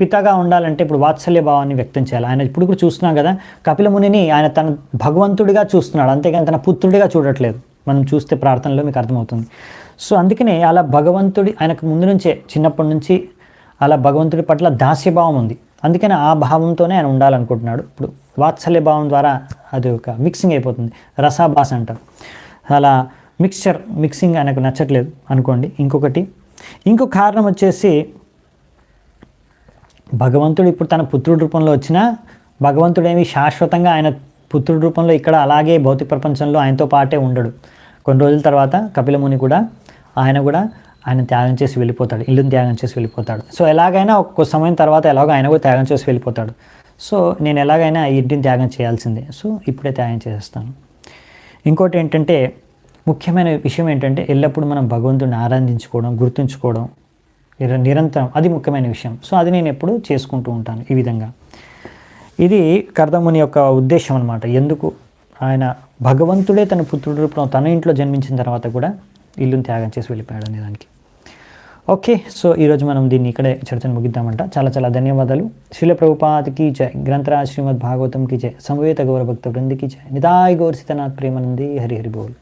పితగా ఉండాలంటే ఇప్పుడు వాత్సల్య భావాన్ని వ్యక్తం చేయాలి. ఆయన ఇప్పుడు కూడా చూస్తున్నాం కదా, కపిల మునిని ఆయన తన భగవంతుడిగా చూస్తున్నాడు, అంతేగాని తన పుత్రుడిగా చూడట్లేదు. మనం చూస్తే ప్రార్థనలో మీకు అర్థమవుతుంది. సో అందుకనే అలా భగవంతుడి ఆయనకు ముందు నుంచే చిన్నప్పటి నుంచి అలా భగవంతుడి పట్ల దాస్యభావం ఉంది. అందుకని ఆ భావంతోనే ఆయన ఉండాలనుకుంటున్నాడు. ఇప్పుడు వాత్సల్య భావం ద్వారా అది ఒక మిక్సింగ్ అయిపోతుంది, రసాభాస అంటారు. అలా మిక్సింగ్ ఆయనకు నచ్చట్లేదు అనుకోండి. ఇంకో కారణం వచ్చేసి భగవంతుడు ఇప్పుడు తన పుత్రుడి రూపంలో వచ్చినా భగవంతుడేమి శాశ్వతంగా ఆయన పుత్రుడి రూపంలో ఇక్కడ అలాగే భౌతిక ప్రపంచంలో ఆయనతో పాటే ఉండడు. కొన్ని రోజుల తర్వాత కపిలముని కూడా ఆయన త్యాగం చేసి వెళ్ళిపోతాడు, ఇల్లుని త్యాగం చేసి వెళ్ళిపోతాడు. సో ఎలాగైనా ఒక్క సమయం తర్వాత ఆయన కూడా త్యాగం చేసి వెళ్ళిపోతాడు. సో నేను ఎలాగైనా ఈ ఇంటిని త్యాగం చేయాల్సిందే, సో ఇప్పుడే త్యాగం చేసేస్తాను. ఇంకోటి ఏంటంటే ముఖ్యమైన విషయం ఏంటంటే ఎల్లప్పుడూ మనం భగవంతుడిని ఆరాధించుకోవడం, గుర్తుంచుకోవడం నిరంతరం, అది ముఖ్యమైన విషయం. సో అది నేను ఎప్పుడూ చేసుకుంటూ ఉంటాను ఈ విధంగా. ఇది కర్దముని యొక్క ఉద్దేశం అన్నమాట. ఎందుకు ఆయన భగవంతుడే తన పుత్రుడి రూపంలో తన ఇంట్లో జన్మించిన తర్వాత కూడా ఇల్లుని త్యాగం చేసి వెళ్ళిపోయాడు అనే దానికి. ఓకే, సో ఈరోజు మనం దీన్ని ఇక్కడే చర్చను ముగిద్దామంట. చాలా చాలా ధన్యవాదాలు. శ్రీల ప్రభుపాదికి జై, గ్రంథరాజ్ శ్రీమద్ భాగవతం కి జై, సమవేత గౌర భక్త బృందికి జై, నిదాయ్ గౌర్ సీతనాథ్ ప్రేమానంది హరి హరి బోల్.